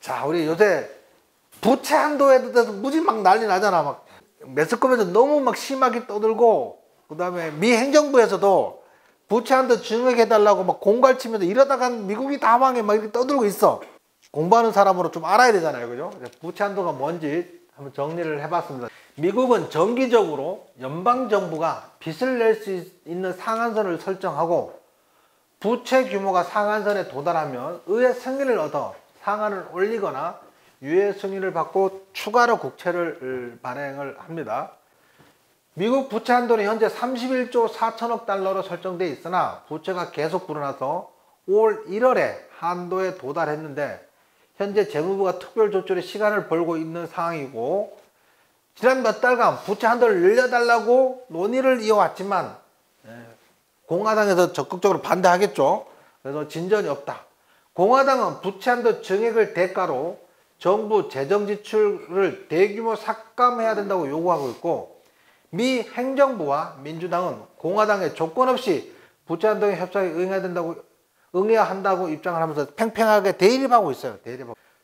자, 우리 요새 부채 한도에 대해서 무지 막 난리 나잖아. 막 매스컴에서 너무 막 심하게 떠들고, 그 다음에 미 행정부에서도 부채 한도 증액해달라고 막 공갈치면서 이러다가 미국이 다 망해 막 이렇게 떠들고 있어. 공부하는 사람으로 좀 알아야 되잖아요, 그죠? 부채 한도가 뭔지 한번 정리를 해봤습니다. 미국은 정기적으로 연방정부가 빚을 낼 수 있는 상한선을 설정하고, 부채 규모가 상한선에 도달하면 의회 승인을 얻어 상한을 올리거나 유예 승인을 받고 추가로 국채를 발행을 합니다. 미국 부채 한도는 현재 31조 4천억 달러로 설정되어 있으나 부채가 계속 불어나서 올 1월에 한도에 도달했는데, 현재 재무부가 특별 조치로 시간을 벌고 있는 상황이고, 지난 몇 달간 부채 한도를 늘려달라고 논의를 이어왔지만 공화당에서 적극적으로 반대하겠죠. 그래서 진전이 없다. 공화당은 부채 한도 증액을 대가로 정부 재정 지출을 대규모 삭감해야 된다고 요구하고 있고, 미 행정부와 민주당은 공화당의 조건 없이 부채 한도 협상에 응해야 한다고 입장을 하면서 팽팽하게 대립하고 있어요.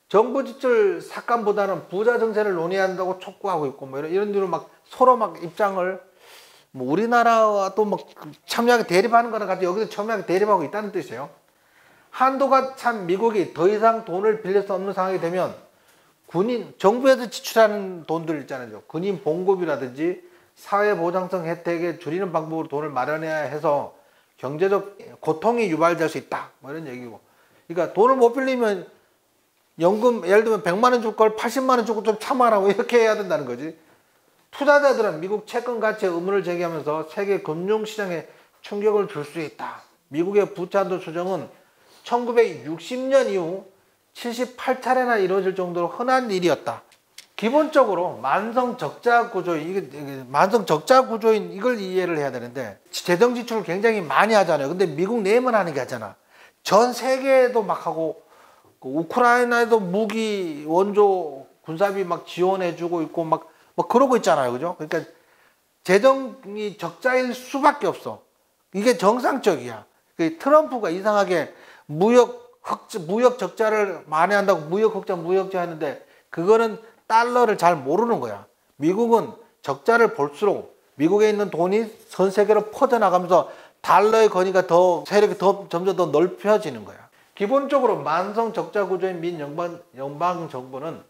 정부 지출 삭감보다는 부자 정세를 논의한다고 촉구하고 있고, 뭐 이런 뒤로 막 서로 막 입장을, 뭐 우리나라와 또 막 첨예하게 대립하는 거랑 같이 여기서 첨예하게 대립하고 있다는 뜻이에요. 한도가 찬 미국이 더 이상 돈을 빌릴 수 없는 상황이 되면 정부에서 지출하는 돈들 있잖아요. 군인 봉급이라든지 사회보장성 혜택에 줄이는 방법으로 돈을 마련해야 해서 경제적 고통이 유발될 수 있다. 뭐 이런 얘기고. 그러니까 돈을 못 빌리면 연금, 예를 들면 100만 원 줄 걸 80만 원 주고 좀 참아라고 이렇게 해야 된다는 거지. 투자자들은 미국 채권 가치에 의문을 제기하면서 세계 금융시장에 충격을 줄 수 있다. 미국의 부채 한도 조정은 1960년 이후 78차례나 이루어질 정도로 흔한 일이었다. 기본적으로 만성 적자 구조인, 만성 적자 구조인 이걸 이해를 해야 되는데, 재정 지출을 굉장히 많이 하잖아요. 근데 미국 내만 하는 게 아니잖아. 전 세계에도 막 하고, 우크라이나에도 무기, 원조, 군사비 막 지원해주고 있고 막 그러고 있잖아요. 그죠? 그러니까 재정이 적자일 수밖에 없어. 이게 정상적이야. 트럼프가 이상하게 무역 적자를 만회한다고 무역 흑자 하는데, 그거는 달러를 잘 모르는 거야. 미국은 적자를 볼수록 미국에 있는 돈이 전 세계로 퍼져나가면서 달러의 권위가 세력이 점점 더 넓혀지는 거야. 기본적으로 만성 적자 구조인 민 연방 정부는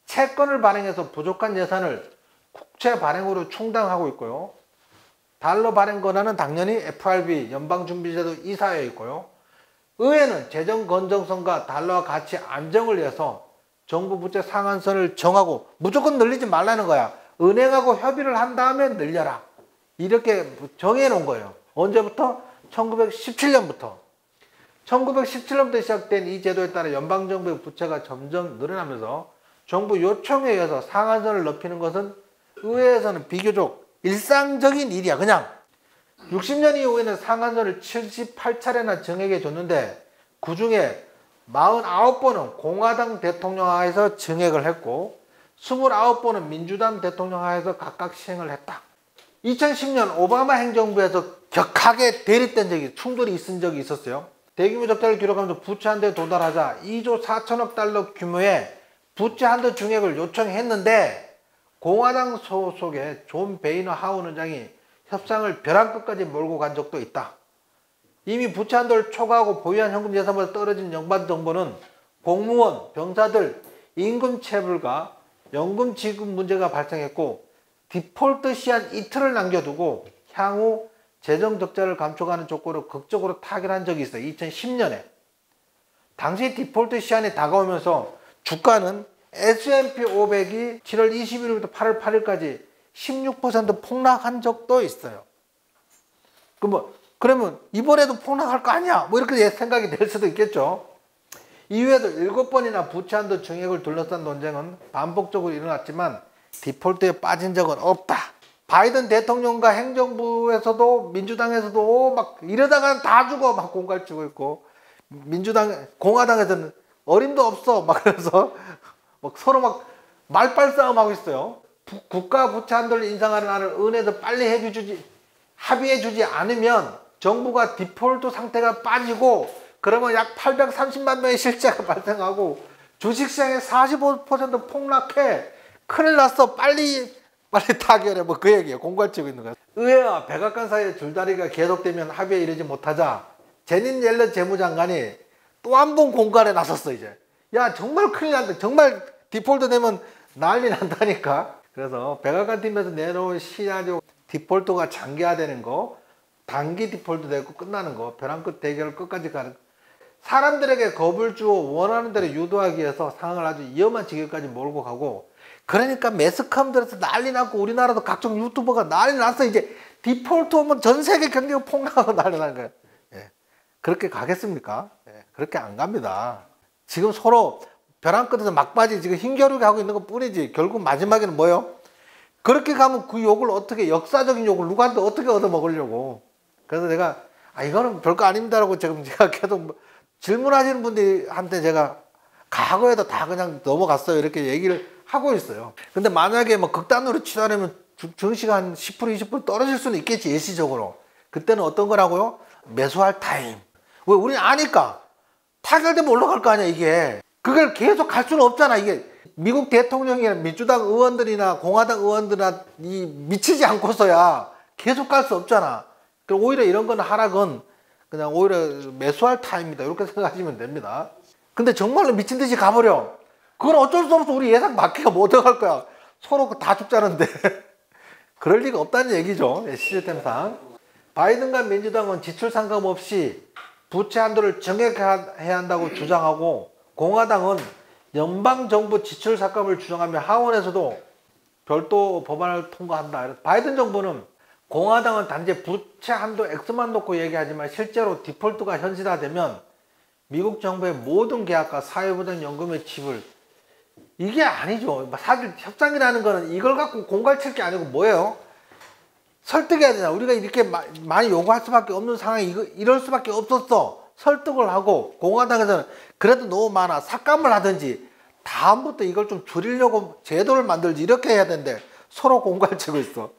채권을 발행해서 부족한 예산을 국채 발행으로 충당하고 있고요. 달러 발행 권한은 당연히 FRB 연방준비제도 이사회에 있고요. 의회는 재정 건전성과 달러와 가치 안정을 위해서 정부 부채 상한선을 정하고, 무조건 늘리지 말라는 거야. 은행하고 협의를 한 다음에 늘려라. 이렇게 정해놓은 거예요. 언제부터? 1917년부터. 1917년부터 시작된 이 제도에 따라 연방정부의 부채가 점점 늘어나면서 정부 요청에 의해서 상한선을 높이는 것은 의회에서는 비교적 일상적인 일이야. 그냥 60년 이후에는 상한선을 78차례나 정액해 줬는데, 그 중에 49번은 공화당 대통령 하에서 정액을 했고 29번은 민주당 대통령 하에서 각각 시행을 했다. 2010년 오바마 행정부에서 격하게 대립된 충돌이 있은 적이 있었어요. 대규모 적자를 기록하면서 부채 한도에 도달하자 2조 4천억 달러 규모의 부채 한도 증액을 요청했는데, 공화당 소속의 존 베이너 하원 의장이 협상을 벼랑 끝까지 몰고 간 적도 있다. 이미 부채 한도를 초과하고 보유한 현금 예산보다 떨어진 연방 정부는 공무원, 병사들 임금 체불과 연금 지급 문제가 발생했고, 디폴트 시한 이틀을 남겨두고 향후 재정 적자를 감축하는 조건으로 극적으로 타결한 적이 있어요. 2010년에. 당시 디폴트 시한이 다가오면서 주가는 S&P 500이 7월 21일부터 8월 8일까지 16% 폭락한 적도 있어요. 그러면 이번에도 폭락할 거 아니야? 뭐 이렇게 생각이 될 수도 있겠죠. 이후에도 7번이나 부채 한도 증액을 둘러싼 논쟁은 반복적으로 일어났지만 디폴트에 빠진 적은 없다. 바이든 대통령과 행정부에서도 민주당에서도 막 이러다가 다 죽어 막 공갈치고 있고, 공화당에서는 어림도 없어 막 그래서 막 서로 막 말빨 싸움하고 있어요. 국가 부채 한도를 인상하는 안을 은행에서 빨리 합의해주지 않으면 정부가 디폴트 상태가 빠지고, 그러면 약 830만 명의 실제가 발생하고 주식시장에 45% 폭락해. 큰일 났어. 빨리 타결해. 뭐 그 얘기예요. 공갈치고 있는 거예요. 의회와 백악관 사이의 줄다리기가 계속되면 합의에 이르지 못하자 제닛 옐런 재무장관이 또 한 번 공갈에 나섰어. 이제 야 정말 큰일 난다. 정말 디폴트 되면 난리 난다니까. 그래서 백악관 팀에서 내놓은 시나리오 디폴트가 장기화되는 거, 단기 디폴트 되고 끝나는 거, 벼랑 끝 대결을 끝까지 가는 거. 사람들에게 겁을 주어 원하는 대로 유도하기 위해서 상황을 아주 위험한 지경까지 몰고 가고, 그러니까 매스컴 들어서 난리 났고 우리나라도 각종 유튜버가 난리 났어. 이제 디폴트 오면 전 세계 경제가 폭락하고 난리 나는 거예요. 예. 그렇게 가겠습니까? 예. 그렇게 안 갑니다. 지금 서로 벼랑 끝에서 막바지 지금 힘겨루게 하고 있는 것 뿐이지 결국 마지막에는 뭐예요? 그렇게 가면 그 욕을 어떻게, 역사적인 욕을 누구한테 어떻게 얻어먹으려고. 그래서 내가 이거는 별거 아닙니다라고 지금 제가 계속 질문하시는 분들한테 제가 과거에도 다 그냥 넘어갔어요 이렇게 얘기를 하고 있어요. 근데 만약에 뭐 극단으로 치달으면 증시가 한 10% 20% 떨어질 수는 있겠지, 일시적으로. 그때는 어떤 거라고요? 매수할 타임. 왜? 우리는 아니까. 타결되면 올라갈 거 아니야 이게. 그걸 계속 갈 수는 없잖아. 이게 미국 대통령이나 민주당 의원들이나 공화당 의원들이나 미치지 않고서야 계속 갈 수 없잖아. 그럼 오히려 이런 건 하락은 그냥 오히려 매수할 타임이다 이렇게 생각하시면 됩니다. 근데 정말로 미친 듯이 가버려. 그건 어쩔 수 없어. 우리 예상 밖에 못 들어갈 거야. 서로 다 죽자는데. 그럴 리가 없다는 얘기죠. 시스템상. 바이든과 민주당은 지출 상관 없이 부채 한도를 정액해야 한다고 주장하고, 공화당은 연방정부 지출 삭감을 주장하며 하원에서도 별도 법안을 통과한다. 바이든 정부는, 공화당은 단지 부채 한도 X만 놓고 얘기하지만 실제로 디폴트가 현실화되면 미국 정부의 모든 계약과 사회보장연금의 지불, 이게 아니죠. 사실 협상이라는 거는 이걸 갖고 공갈 칠 게 아니고 뭐예요? 설득해야 되나. 우리가 이렇게 많이 요구할 수밖에 없는 상황이 이럴 수밖에 없었어. 설득을 하고, 공화당에서는 그래도 너무 많아. 삭감을 하든지 다음부터 이걸 좀 줄이려고 제도를 만들지 이렇게 해야 되는데 서로 공갈 치고 있어.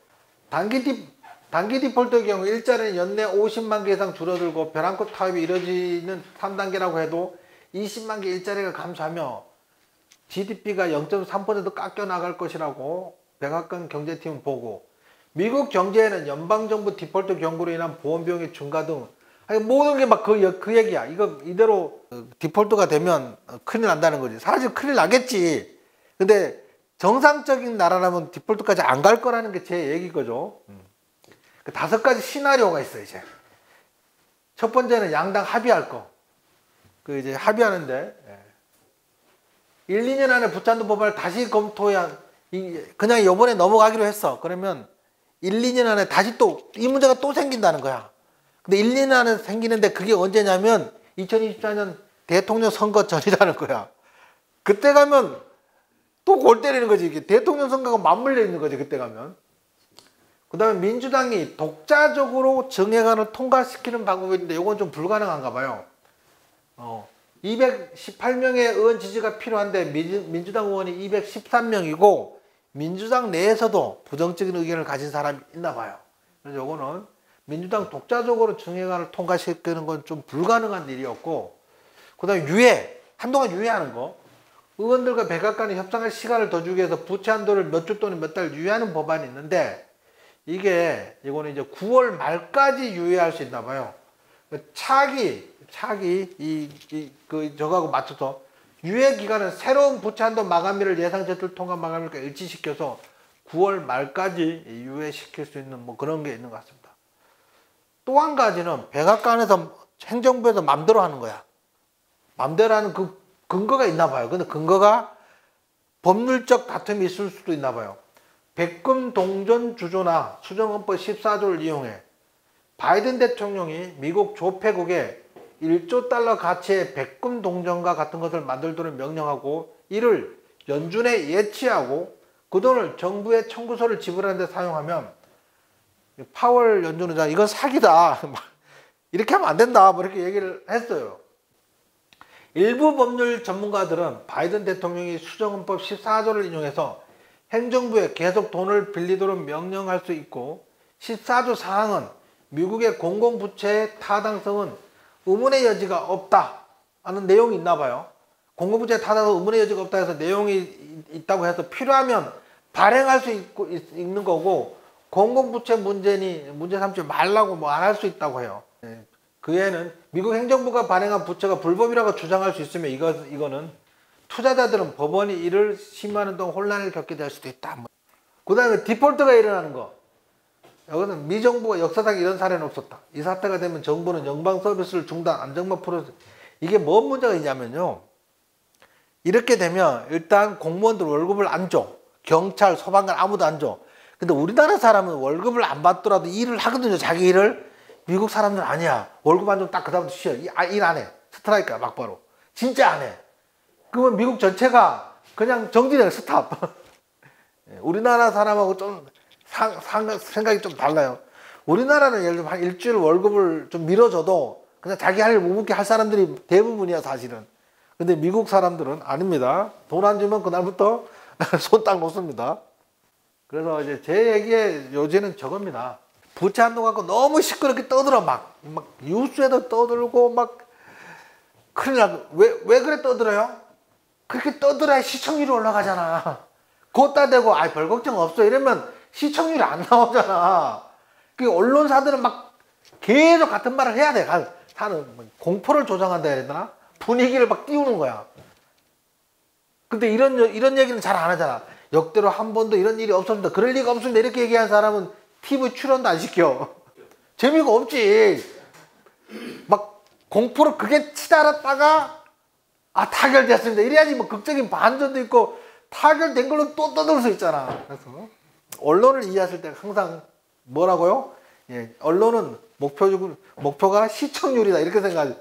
단기 디폴트의 경우 일자리는 연내 50만 개 이상 줄어들고 벼랑 끝 타협이 이뤄지는 3단계라고 해도 20만 개 일자리가 감소하며 GDP가 0.3% 깎여 나갈 것이라고 백악관 경제팀은 보고, 미국 경제에는 연방정부 디폴트 경고로 인한 보험비용의 증가 등 모든 게 막 그 얘기야. 이거 이대로 디폴트가 되면 큰일 난다는 거지. 사실 큰일 나겠지. 근데 정상적인 나라라면 디폴트까지 안 갈 거라는 게 제 얘기거죠. 그 5가지 시나리오가 있어요, 이제. 첫 번째는 양당 합의할 거. 그 이제 합의하는데, 1, 2년 안에 부채한도 법안을 다시 검토해야, 그냥 요번에 넘어가기로 했어. 그러면 1, 2년 안에 다시 또 이 문제가 또 생긴다는 거야. 근데 1, 2년 안에 생기는데 그게 언제냐면 2024년 대통령 선거 전이라는 거야. 그때 가면 또 골 때리는 거지. 이게 대통령 선거가 맞물려 있는 거지, 그때 가면. 그 다음에 민주당이 독자적으로 정액안을 통과시키는 방법이 있는데 이건 좀 불가능한가 봐요. 218명의 의원 지지가 필요한데 민주당 의원이 213명이고 민주당 내에서도 부정적인 의견을 가진 사람이 있나 봐요. 그래서 이거는 민주당 독자적으로 정액안을 통과시키는 건 좀 불가능한 일이었고, 그 다음에 유예, 한동안 유예하는 거. 의원들과 백악관이 협상할 시간을 더 주기 위해서 부채 한도를 몇 주 또는 몇 달 유예하는 법안이 있는데, 이거는 이제 9월 말까지 유예할 수 있나 봐요. 저거하고 맞춰서 유예 기간은 새로운 부채 한도 마감일을 예상 제출 통과 마감일과 일치시켜서 9월 말까지 유예시킬 수 있는 뭐 그런 게 있는 것 같습니다. 또 한 가지는 백악관에서 행정부에서 맘대로 하는 거야. 맘대로 하는 그 근거가 있나 봐요. 근데 근거가 법률적 다툼이 있을 수도 있나 봐요. 백금 동전 주조나 수정헌법 14조를 이용해 바이든 대통령이 미국 조폐국에 1조 달러 가치의 백금 동전과 같은 것을 만들도록 명령하고 이를 연준에 예치하고 그 돈을 정부의 청구서를 지불하는 데 사용하면 파월 연준의장 이건 사기다. 이렇게 하면 안 된다. 뭐 이렇게 얘기를 했어요. 일부 법률 전문가들은 바이든 대통령이 수정헌법 14조를 인용해서 행정부에 계속 돈을 빌리도록 명령할 수 있고 14조 사항은 미국의 공공부채의 타당성은 의문의 여지가 없다 하는 내용이 있나 봐요. 공공부채 타다가 의문의 여지가 없다 해서 내용이 있다고 해서 필요하면 발행할 수 있는 거고, 공공부채 문제 삼지 말라고 뭐 안 할 수 있다고 해요. 그 외에는 미국 행정부가 발행한 부채가 불법이라고 주장할 수 있으면 이거는 투자자들은 법원이 이를 심의하는 동안 혼란을 겪게 될 수도 있다. 그 다음에 디폴트가 일어나는 거. 여기는 미 정부가 역사상 이런 사례는 없었다. 이 사태가 되면 정부는 연방 서비스를 중단, 안정만 풀어서. 이게 뭔 문제가 있냐면요. 이렇게 되면 일단 공무원들 월급을 안 줘. 경찰, 소방관 아무도 안 줘. 근데 우리나라 사람은 월급을 안 받더라도 일을 하거든요. 자기 일을. 미국 사람들은 아니야. 월급 안 주면 딱 그 다음부터 쉬어. 일 안 해. 스트라이크야 막바로. 진짜 안 해. 그러면 미국 전체가 그냥 정지돼요. 스탑. 우리나라 사람하고 좀 생각이 좀 달라요. 우리나라는 예를 들면 한 일주일 월급을 좀 밀어줘도 그냥 자기 할 일 묵묵히 할 사람들이 대부분이야 사실은. 근데 미국 사람들은 아닙니다. 돈 안 주면 그날부터 손 딱 놓습니다. 그래서 이제 제 얘기의 요지는 저겁니다. 부채 한도 갖고 너무 시끄럽게 떠들어 막 뉴스에도 떠들고 막 큰일 나고. 왜 그래 떠들어요? 그렇게 떠들어야 시청률이 올라가잖아. 그것다 대고 별 걱정 없어 이러면 시청률이 안 나오잖아. 그 언론사들은 막 계속 같은 말을 해야 돼. 사는 공포를 조장한다 해야 되나? 분위기를 막 띄우는 거야. 근데 이런 얘기는 잘 안 하잖아. 역대로 한 번도 이런 일이 없었습니다. 그럴 리가 없습니다. 이렇게 얘기한 사람은 TV 출연도 안 시켜. 재미가 없지. 막 공포를 그게 치달았다가 타결됐습니다. 이래야지 뭐 극적인 반전도 있고 타결된 걸로 또 떠들 수 있잖아. 그래서 언론을 이해하실 때 항상 뭐라고요? 언론은 목표가 시청률이다 이렇게 생각하지.